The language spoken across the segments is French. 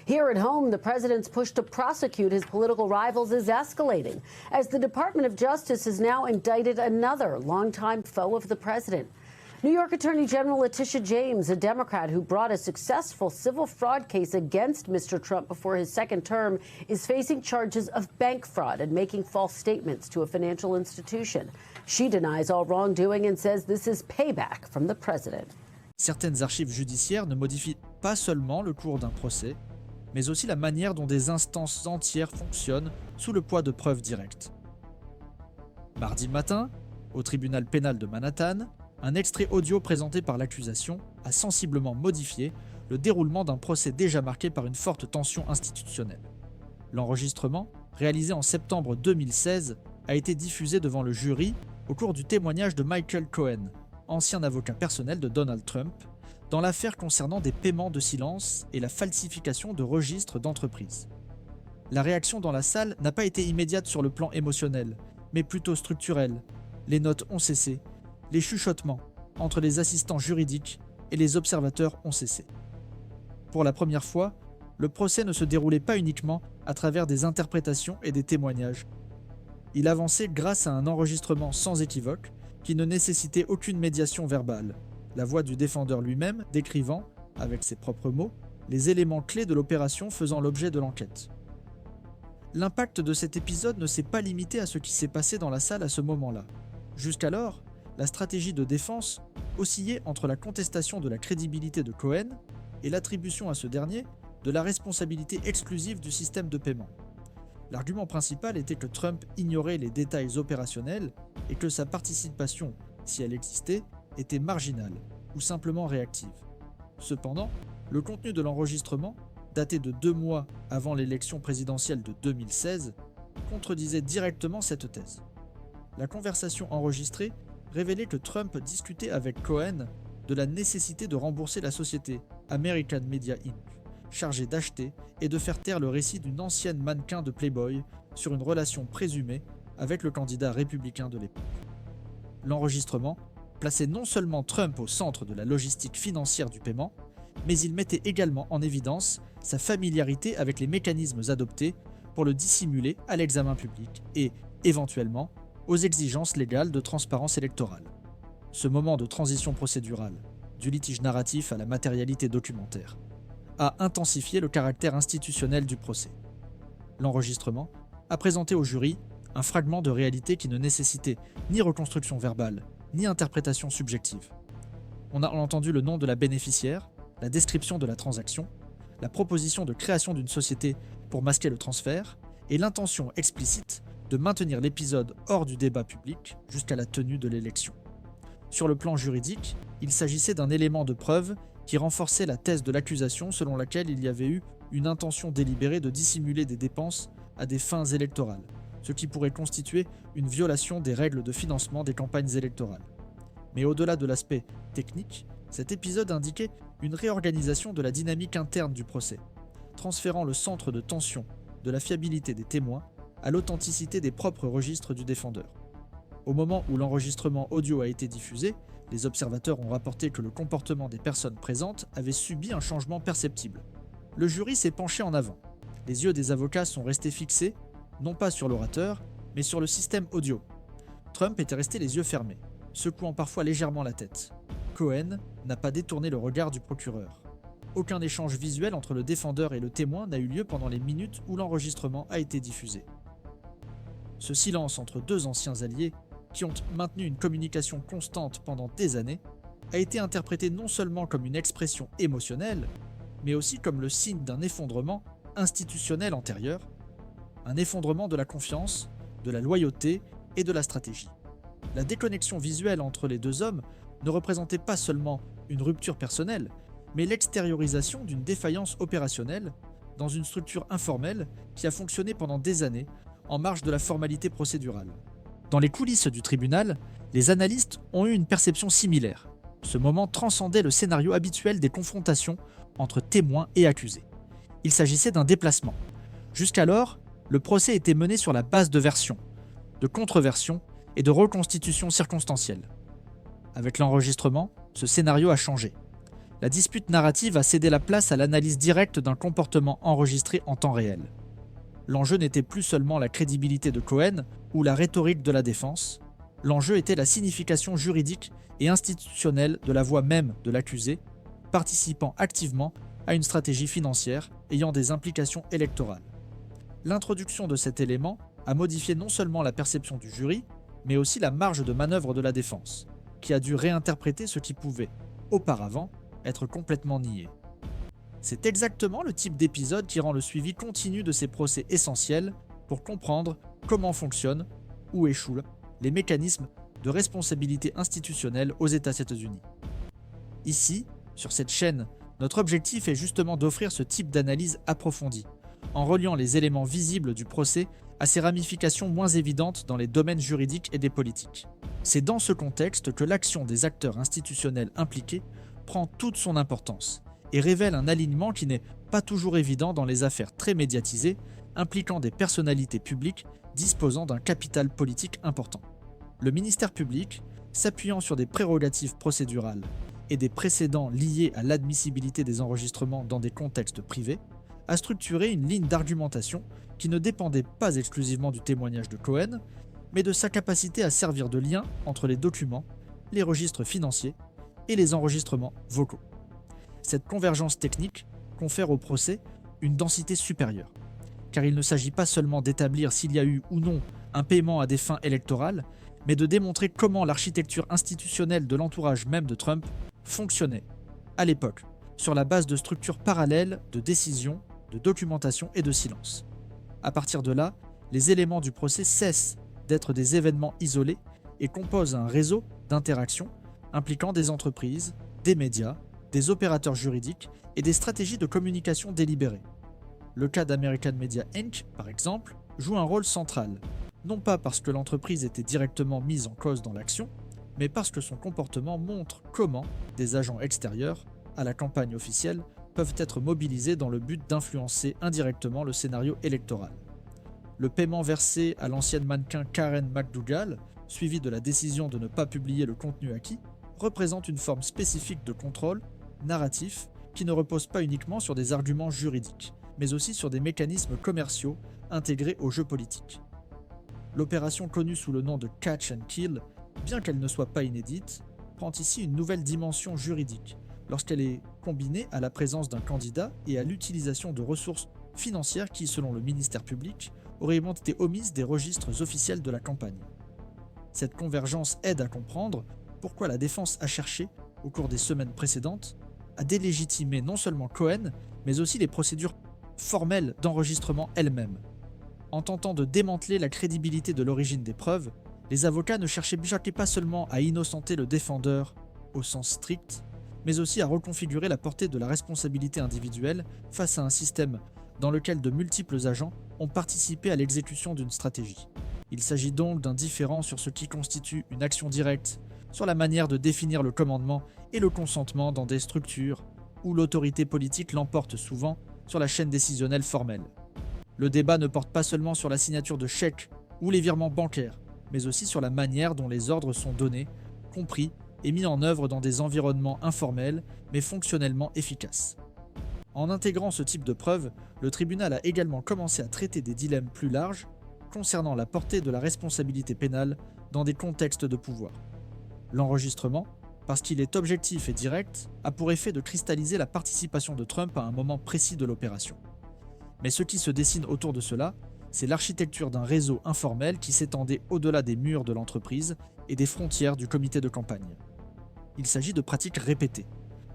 Here at home, the president's push to prosecute his political rivals is escalating, as the Department of Justice has now indicted another longtime foe of the president. New York Attorney General Letitia James, a Democrat who brought a successful civil fraud case against Mr. Trump before his second term, is facing charges of bank fraud and making false statements to a financial institution. She denies all wrongdoing and says this is payback from the president. Certaines archives judiciaires ne modifient pas seulement le cours d'un procès, mais aussi la manière dont des instances entières fonctionnent sous le poids de preuves directes. Mardi matin, au tribunal pénal de Manhattan, un extrait audio présenté par l'accusation a sensiblement modifié le déroulement d'un procès déjà marqué par une forte tension institutionnelle. L'enregistrement, réalisé en septembre 2016, a été diffusé devant le jury au cours du témoignage de Michael Cohen, ancien avocat personnel de Donald Trump, dans l'affaire concernant des paiements de silence et la falsification de registres d'entreprise. La réaction dans la salle n'a pas été immédiate sur le plan émotionnel, mais plutôt structurelle. Les notes ont cessé, les chuchotements entre les assistants juridiques et les observateurs ont cessé. Pour la première fois, le procès ne se déroulait pas uniquement à travers des interprétations et des témoignages. Il avançait grâce à un enregistrement sans équivoque qui ne nécessitait aucune médiation verbale, la voix du défendeur lui-même décrivant, avec ses propres mots, les éléments clés de l'opération faisant l'objet de l'enquête. L'impact de cet épisode ne s'est pas limité à ce qui s'est passé dans la salle à ce moment-là. Jusqu'alors, la stratégie de défense oscillait entre la contestation de la crédibilité de Cohen et l'attribution à ce dernier de la responsabilité exclusive du système de paiement. L'argument principal était que Trump ignorait les détails opérationnels et que sa participation, si elle existait, était marginale ou simplement réactive. Cependant, le contenu de l'enregistrement, daté de 2 mois avant l'élection présidentielle de 2016, contredisait directement cette thèse. La conversation enregistrée révélait que Trump discutait avec Cohen de la nécessité de rembourser la société American Media Inc., chargée d'acheter et de faire taire le récit d'une ancienne mannequin de Playboy sur une relation présumée avec le candidat républicain de l'époque. L'enregistrement plaçait non seulement Trump au centre de la logistique financière du paiement, mais il mettait également en évidence sa familiarité avec les mécanismes adoptés pour le dissimuler à l'examen public et, éventuellement, aux exigences légales de transparence électorale. Ce moment de transition procédurale, du litige narratif à la matérialité documentaire, a intensifié le caractère institutionnel du procès. L'enregistrement a présenté au jury un fragment de réalité qui ne nécessitait ni reconstruction verbale, ni interprétation subjective. On a entendu le nom de la bénéficiaire, la description de la transaction, la proposition de création d'une société pour masquer le transfert et l'intention explicite de maintenir l'épisode hors du débat public jusqu'à la tenue de l'élection. Sur le plan juridique, il s'agissait d'un élément de preuve qui renforçait la thèse de l'accusation selon laquelle il y avait eu une intention délibérée de dissimuler des dépenses à des fins électorales, ce qui pourrait constituer une violation des règles de financement des campagnes électorales. Mais au-delà de l'aspect technique, cet épisode indiquait une réorganisation de la dynamique interne du procès, transférant le centre de tension de la fiabilité des témoins à l'authenticité des propres registres du défendeur. Au moment où l'enregistrement audio a été diffusé, les observateurs ont rapporté que le comportement des personnes présentes avait subi un changement perceptible. Le jury s'est penché en avant. Les yeux des avocats sont restés fixés, non pas sur l'orateur, mais sur le système audio. Trump était resté les yeux fermés, secouant parfois légèrement la tête. Cohen n'a pas détourné le regard du procureur. Aucun échange visuel entre le défendeur et le témoin n'a eu lieu pendant les minutes où l'enregistrement a été diffusé. Ce silence entre 2 anciens alliés, qui ont maintenu une communication constante pendant des années, a été interprété non seulement comme une expression émotionnelle, mais aussi comme le signe d'un effondrement institutionnel antérieur, un effondrement de la confiance, de la loyauté et de la stratégie. La déconnexion visuelle entre les 2 hommes ne représentait pas seulement une rupture personnelle, mais l'extériorisation d'une défaillance opérationnelle dans une structure informelle qui a fonctionné pendant des années en marge de la formalité procédurale. Dans les coulisses du tribunal, les analystes ont eu une perception similaire. Ce moment transcendait le scénario habituel des confrontations entre témoins et accusés. Il s'agissait d'un déplacement. Jusqu'alors, le procès était mené sur la base de versions, de contre-versions et de reconstitutions circonstancielles. Avec l'enregistrement, ce scénario a changé. la dispute narrative a cédé la place à l'analyse directe d'un comportement enregistré en temps réel. L'enjeu n'était plus seulement la crédibilité de Cohen ou la rhétorique de la défense, l'enjeu était la signification juridique et institutionnelle de la voix même de l'accusé, participant activement à une stratégie financière ayant des implications électorales. L'introduction de cet élément a modifié non seulement la perception du jury, mais aussi la marge de manœuvre de la défense, qui a dû réinterpréter ce qui pouvait, auparavant, être complètement nié. C'est exactement le type d'épisode qui rend le suivi continu de ces procès essentiels pour comprendre comment fonctionnent, ou échouent, les mécanismes de responsabilité institutionnelle aux États-Unis. Ici, sur cette chaîne, notre objectif est justement d'offrir ce type d'analyse approfondie, en reliant les éléments visibles du procès à ses ramifications moins évidentes dans les domaines juridiques et des politiques. C'est dans ce contexte que l'action des acteurs institutionnels impliqués prend toute son importance et révèle un alignement qui n'est pas toujours évident dans les affaires très médiatisées impliquant des personnalités publiques disposant d'un capital politique important. Le ministère public, s'appuyant sur des prérogatives procédurales et des précédents liés à l'admissibilité des enregistrements dans des contextes privés, a structuré une ligne d'argumentation qui ne dépendait pas exclusivement du témoignage de Cohen, mais de sa capacité à servir de lien entre les documents, les registres financiers et les enregistrements vocaux. Cette convergence technique confère au procès une densité supérieure, car il ne s'agit pas seulement d'établir s'il y a eu ou non un paiement à des fins électorales, mais de démontrer comment l'architecture institutionnelle de l'entourage même de Trump fonctionnait, à l'époque, sur la base de structures parallèles de décision, de documentation et de silence. À partir de là, les éléments du procès cessent d'être des événements isolés et composent un réseau d'interactions impliquant des entreprises, des médias, des opérateurs juridiques et des stratégies de communication délibérées. Le cas d'American Media Inc., par exemple, joue un rôle central, non pas parce que l'entreprise était directement mise en cause dans l'action, mais parce que son comportement montre comment des agents extérieurs à la campagne officielle peuvent être mobilisés dans le but d'influencer indirectement le scénario électoral. Le paiement versé à l'ancienne mannequin Karen McDougal, suivi de la décision de ne pas publier le contenu acquis, représente une forme spécifique de contrôle narratif qui ne repose pas uniquement sur des arguments juridiques, mais aussi sur des mécanismes commerciaux intégrés au jeu politique. L'opération connue sous le nom de Catch and Kill, bien qu'elle ne soit pas inédite, prend ici une nouvelle dimension juridique, lorsqu'elle est combinée à la présence d'un candidat et à l'utilisation de ressources financières qui, selon le ministère public, auraient été omises des registres officiels de la campagne. Cette convergence aide à comprendre pourquoi la défense a cherché, au cours des semaines précédentes, à délégitimer non seulement Cohen, mais aussi les procédures formelles d'enregistrement elles-mêmes. En tentant de démanteler la crédibilité de l'origine des preuves, les avocats ne cherchaient pas seulement à innocenter le défendeur au sens strict, mais aussi à reconfigurer la portée de la responsabilité individuelle face à un système dans lequel de multiples agents ont participé à l'exécution d'une stratégie. Il s'agit donc d'un différend sur ce qui constitue une action directe, sur la manière de définir le commandement et le consentement dans des structures où l'autorité politique l'emporte souvent sur la chaîne décisionnelle formelle. Le débat ne porte pas seulement sur la signature de chèques ou les virements bancaires, mais aussi sur la manière dont les ordres sont donnés, compris et mis en œuvre dans des environnements informels mais fonctionnellement efficaces. En intégrant ce type de preuves, le tribunal a également commencé à traiter des dilemmes plus larges concernant la portée de la responsabilité pénale dans des contextes de pouvoir. L'enregistrement, parce qu'il est objectif et direct, a pour effet de cristalliser la participation de Trump à un moment précis de l'opération. Mais ce qui se dessine autour de cela, c'est l'architecture d'un réseau informel qui s'étendait au-delà des murs de l'entreprise et des frontières du comité de campagne. Il s'agit de pratiques répétées,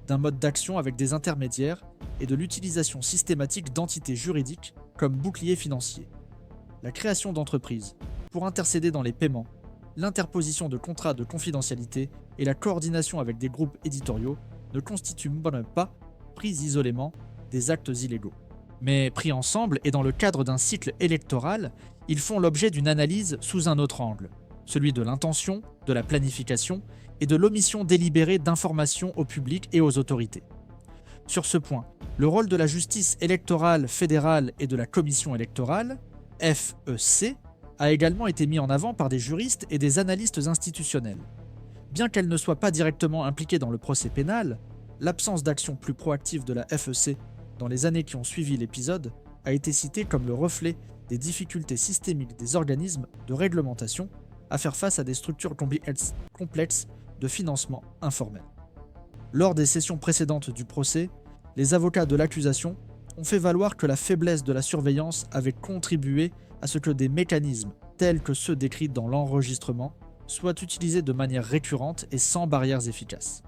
d'un mode d'action avec des intermédiaires et de l'utilisation systématique d'entités juridiques comme boucliers financiers. La création d'entreprises pour intercéder dans les paiements, l'interposition de contrats de confidentialité et la coordination avec des groupes éditoriaux ne constituent pas, pris isolément, des actes illégaux. Mais pris ensemble et dans le cadre d'un cycle électoral, ils font l'objet d'une analyse sous un autre angle, celui de l'intention, de la planification et de l'omission délibérée d'informations au public et aux autorités. Sur ce point, le rôle de la justice électorale fédérale et de la commission électorale, FEC, a également été mis en avant par des juristes et des analystes institutionnels. Bien qu'elle ne soit pas directement impliquée dans le procès pénal, L'absence d'action plus proactive de la FEC dans les années qui ont suivi l'épisode a été citée comme le reflet des difficultés systémiques des organismes de réglementation à faire face à des structures complexes de financement informel. Lors des sessions précédentes du procès, les avocats de l'accusation ont fait valoir que la faiblesse de la surveillance avait contribué à ce que des mécanismes tels que ceux décrits dans l'enregistrement soient utilisés de manière récurrente et sans barrières efficaces.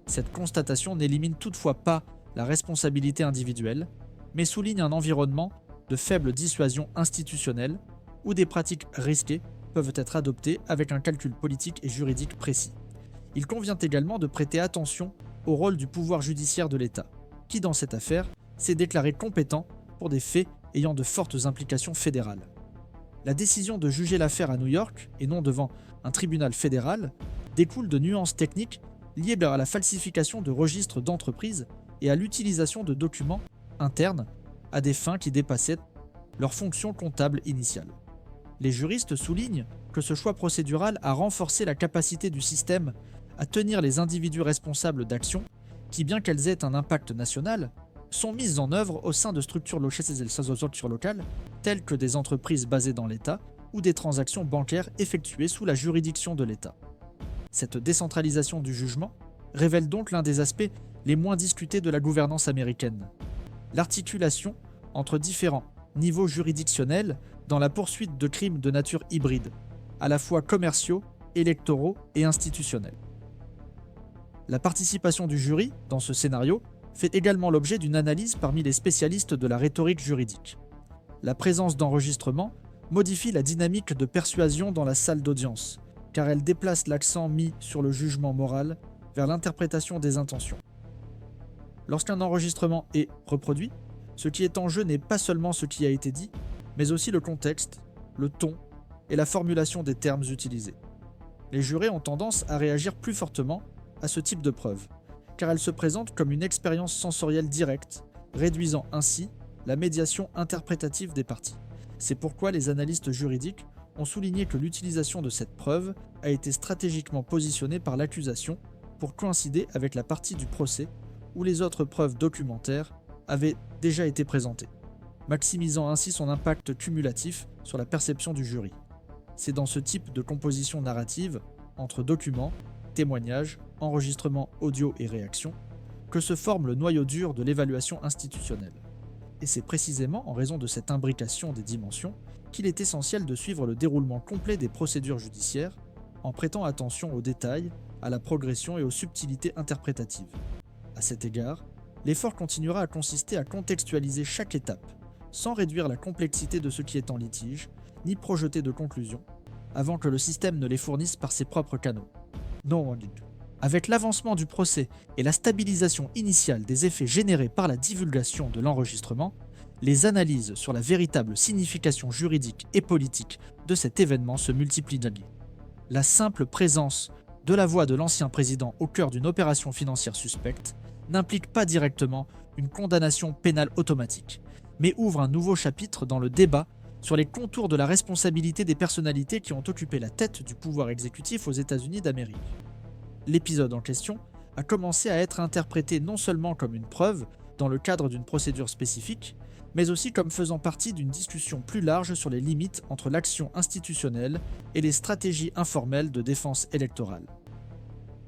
Cette constatation n'élimine toutefois pas la responsabilité individuelle, mais souligne un environnement de faible dissuasion institutionnelle où des pratiques risquées peuvent être adoptées avec un calcul politique et juridique précis. Il convient également de prêter attention au rôle du pouvoir judiciaire de l'État, qui dans cette affaire s'est déclaré compétent pour des faits ayant de fortes implications fédérales. La décision de juger l'affaire à New York, et non devant un tribunal fédéral, découle de nuances techniques liées à la falsification de registres d'entreprises et à l'utilisation de documents internes à des fins qui dépassaient leur fonction comptable initiale. Les juristes soulignent que ce choix procédural a renforcé la capacité du système à tenir les individus responsables d'actions qui, bien qu'elles aient un impact national, sont mises en œuvre au sein de structures locales telles que des entreprises basées dans l'État ou des transactions bancaires effectuées sous la juridiction de l'État. Cette décentralisation du jugement révèle donc l'un des aspects les moins discutés de la gouvernance américaine: l'articulation entre différents niveaux juridictionnels dans la poursuite de crimes de nature hybride, à la fois commerciaux, électoraux et institutionnels. La participation du jury dans ce scénario fait également l'objet d'une analyse parmi les spécialistes de la rhétorique juridique. La présence d'enregistrements modifie la dynamique de persuasion dans la salle d'audience, car elle déplace l'accent mis sur le jugement moral vers l'interprétation des intentions. Lorsqu'un enregistrement est reproduit, ce qui est en jeu n'est pas seulement ce qui a été dit, mais aussi le contexte, le ton et la formulation des termes utilisés. Les jurés ont tendance à réagir plus fortement à ce type de preuve, car elle se présente comme une expérience sensorielle directe, réduisant ainsi la médiation interprétative des parties. C'est pourquoi les analystes juridiques ont souligné que l'utilisation de cette preuve a été stratégiquement positionnée par l'accusation pour coïncider avec la partie du procès où les autres preuves documentaires avaient déjà été présentées, maximisant ainsi son impact cumulatif sur la perception du jury. C'est dans ce type de composition narrative, entre documents, témoignages, enregistrements audio et réactions, que se forme le noyau dur de l'évaluation institutionnelle. Et c'est précisément en raison de cette imbrication des dimensions qu'il est essentiel de suivre le déroulement complet des procédures judiciaires en prêtant attention aux détails, à la progression et aux subtilités interprétatives. À cet égard, l'effort continuera à consister à contextualiser chaque étape, sans réduire la complexité de ce qui est en litige, ni projeter de conclusions, avant que le système ne les fournisse par ses propres canaux. Non, avec l'avancement du procès et la stabilisation initiale des effets générés par la divulgation de l'enregistrement, les analyses sur la véritable signification juridique et politique de cet événement se multiplient. La simple présence de la voix de l'ancien président au cœur d'une opération financière suspecte n'implique pas directement une condamnation pénale automatique, mais ouvre un nouveau chapitre dans le débat sur les contours de la responsabilité des personnalités qui ont occupé la tête du pouvoir exécutif aux États-Unis d'Amérique. L'épisode en question a commencé à être interprété non seulement comme une preuve dans le cadre d'une procédure spécifique, mais aussi comme faisant partie d'une discussion plus large sur les limites entre l'action institutionnelle et les stratégies informelles de défense électorale.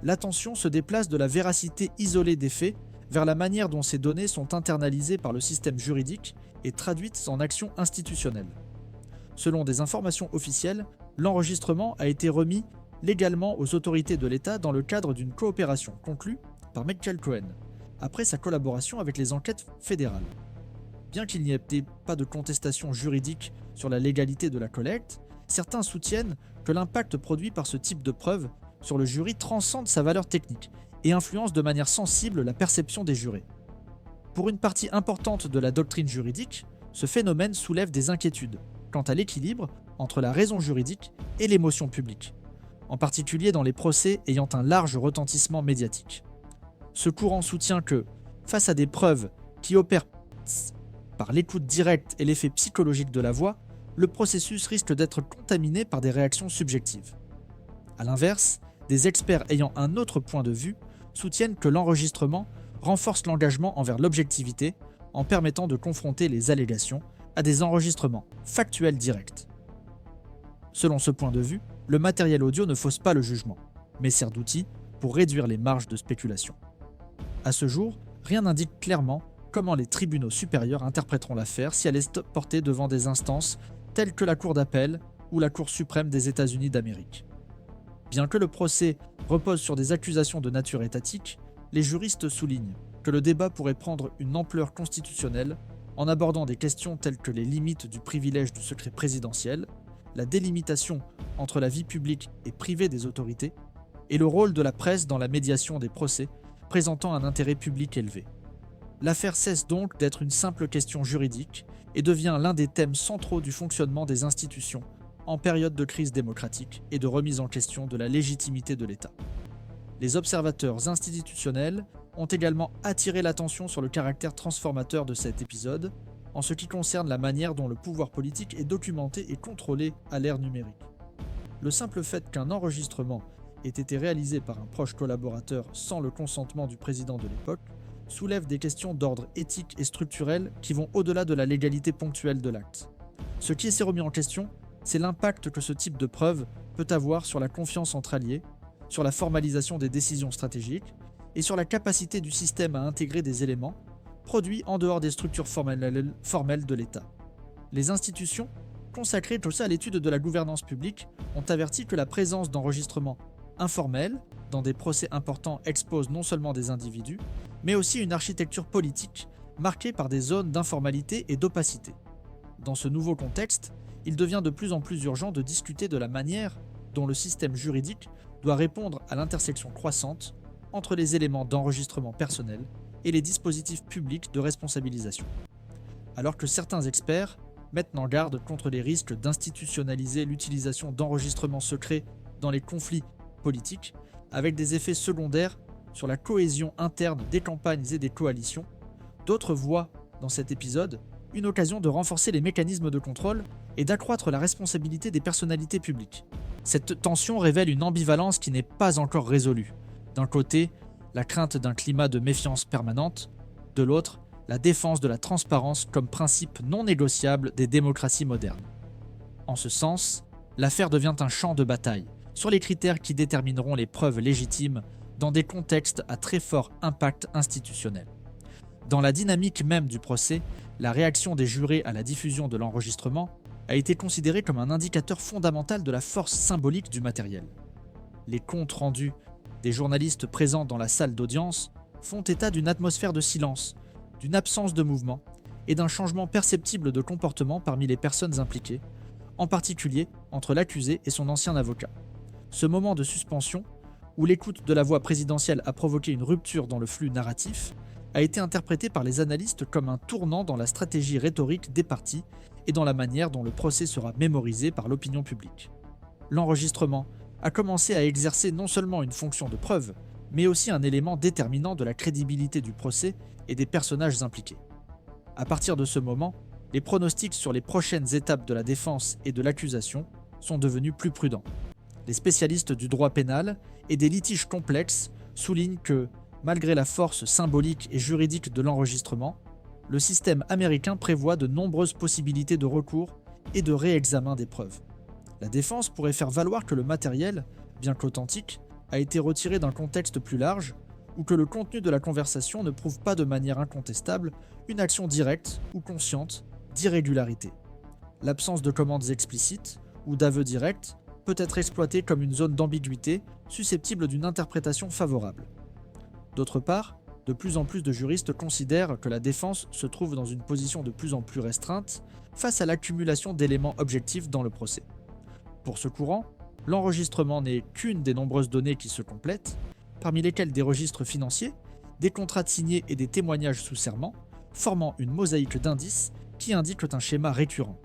L'attention se déplace de la véracité isolée des faits vers la manière dont ces données sont internalisées par le système juridique et traduites en actions institutionnelles. Selon des informations officielles, l'enregistrement a été remis légalement aux autorités de l'État dans le cadre d'une coopération conclue par Michael Cohen, après sa collaboration avec les enquêtes fédérales. Bien qu'il n'y ait pas de contestation juridique sur la légalité de la collecte, certains soutiennent que l'impact produit par ce type de preuve sur le jury transcende sa valeur technique et influence de manière sensible la perception des jurés. Pour une partie importante de la doctrine juridique, ce phénomène soulève des inquiétudes quant à l'équilibre entre la raison juridique et l'émotion publique, en particulier dans les procès ayant un large retentissement médiatique. Ce courant soutient que, face à des preuves qui opèrent par l'écoute directe et l'effet psychologique de la voix, le processus risque d'être contaminé par des réactions subjectives. A l'inverse, des experts ayant un autre point de vue soutiennent que l'enregistrement renforce l'engagement envers l'objectivité en permettant de confronter les allégations à des enregistrements factuels directs. Selon ce point de vue, le matériel audio ne fausse pas le jugement, mais sert d'outil pour réduire les marges de spéculation. À ce jour, rien n'indique clairement comment les tribunaux supérieurs interpréteront l'affaire si elle est portée devant des instances telles que la Cour d'appel ou la Cour suprême des États-Unis d'Amérique. Bien que le procès repose sur des accusations de nature étatique, les juristes soulignent que le débat pourrait prendre une ampleur constitutionnelle en abordant des questions telles que les limites du privilège du secret présidentiel, la délimitation entre la vie publique et privée des autorités, et le rôle de la presse dans la médiation des procès présentant un intérêt public élevé. L'affaire cesse donc d'être une simple question juridique et devient l'un des thèmes centraux du fonctionnement des institutions en période de crise démocratique et de remise en question de la légitimité de l'État. Les observateurs institutionnels ont également attiré l'attention sur le caractère transformateur de cet épisode en ce qui concerne la manière dont le pouvoir politique est documenté et contrôlé à l'ère numérique. Le simple fait qu'un enregistrement ait été réalisé par un proche collaborateur sans le consentement du président de l'époque soulève des questions d'ordre éthique et structurel qui vont au-delà de la légalité ponctuelle de l'acte. Ce qui s'est remis en question, c'est l'impact que ce type de preuve peut avoir sur la confiance entre alliés, sur la formalisation des décisions stratégiques et sur la capacité du système à intégrer des éléments produits en dehors des structures formelles de l'État. Les institutions, consacrées aussi à l'étude de la gouvernance publique, ont averti que la présence d'enregistrements informels dans des procès importants expose non seulement des individus, mais aussi une architecture politique marquée par des zones d'informalité et d'opacité. Dans ce nouveau contexte, il devient de plus en plus urgent de discuter de la manière dont le système juridique doit répondre à l'intersection croissante entre les éléments d'enregistrement personnel et les dispositifs publics de responsabilisation. Alors que certains experts mettent en garde contre les risques d'institutionnaliser l'utilisation d'enregistrements secrets dans les conflits politiques, avec des effets secondaires sur la cohésion interne des campagnes et des coalitions, d'autres voient dans cet épisode une occasion de renforcer les mécanismes de contrôle et d'accroître la responsabilité des personnalités publiques. Cette tension révèle une ambivalence qui n'est pas encore résolue. D'un côté, la crainte d'un climat de méfiance permanente, de l'autre, la défense de la transparence comme principe non négociable des démocraties modernes. En ce sens, l'affaire devient un champ de bataille sur les critères qui détermineront les preuves légitimes dans des contextes à très fort impact institutionnel. Dans la dynamique même du procès, la réaction des jurés à la diffusion de l'enregistrement a été considérée comme un indicateur fondamental de la force symbolique du matériel. Les comptes rendus des journalistes présents dans la salle d'audience font état d'une atmosphère de silence, d'une absence de mouvement et d'un changement perceptible de comportement parmi les personnes impliquées, en particulier entre l'accusé et son ancien avocat. Ce moment de suspension, où l'écoute de la voix présidentielle a provoqué une rupture dans le flux narratif, a été interprété par les analystes comme un tournant dans la stratégie rhétorique des partis et dans la manière dont le procès sera mémorisé par l'opinion publique. L'enregistrement a commencé à exercer non seulement une fonction de preuve, mais aussi un élément déterminant de la crédibilité du procès et des personnages impliqués. À partir de ce moment, les pronostics sur les prochaines étapes de la défense et de l'accusation sont devenus plus prudents. Les spécialistes du droit pénal et des litiges complexes soulignent que, malgré la force symbolique et juridique de l'enregistrement, le système américain prévoit de nombreuses possibilités de recours et de réexamen des preuves. La défense pourrait faire valoir que le matériel, bien qu'authentique, a été retiré d'un contexte plus large ou que le contenu de la conversation ne prouve pas de manière incontestable une action directe ou consciente d'irrégularité. L'absence de commandes explicites ou d'aveux directs peut être exploitée comme une zone d'ambiguïté susceptible d'une interprétation favorable. D'autre part, de plus en plus de juristes considèrent que la défense se trouve dans une position de plus en plus restreinte face à l'accumulation d'éléments objectifs dans le procès. Pour ce courant, l'enregistrement n'est qu'une des nombreuses données qui se complètent, parmi lesquelles des registres financiers, des contrats signés et des témoignages sous serment, formant une mosaïque d'indices qui indiquent un schéma récurrent.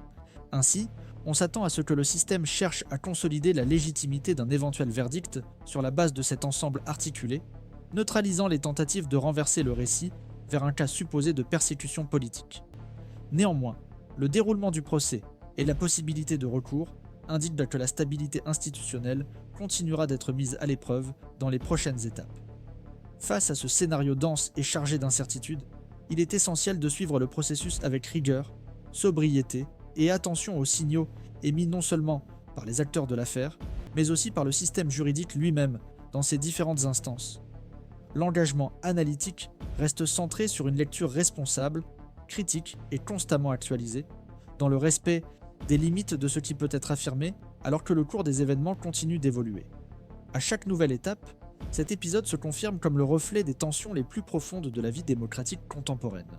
Ainsi, on s'attend à ce que le système cherche à consolider la légitimité d'un éventuel verdict sur la base de cet ensemble articulé, neutralisant les tentatives de renverser le récit vers un cas supposé de persécution politique. Néanmoins, le déroulement du procès et la possibilité de recours indiquent que la stabilité institutionnelle continuera d'être mise à l'épreuve dans les prochaines étapes. Face à ce scénario dense et chargé d'incertitudes, il est essentiel de suivre le processus avec rigueur, sobriété et attention aux signaux émis non seulement par les acteurs de l'affaire, mais aussi par le système juridique lui-même dans ses différentes instances. L'engagement analytique reste centré sur une lecture responsable, critique et constamment actualisée, dans le respect des limites de ce qui peut être affirmé alors que le cours des événements continue d'évoluer. À chaque nouvelle étape, cet épisode se confirme comme le reflet des tensions les plus profondes de la vie démocratique contemporaine.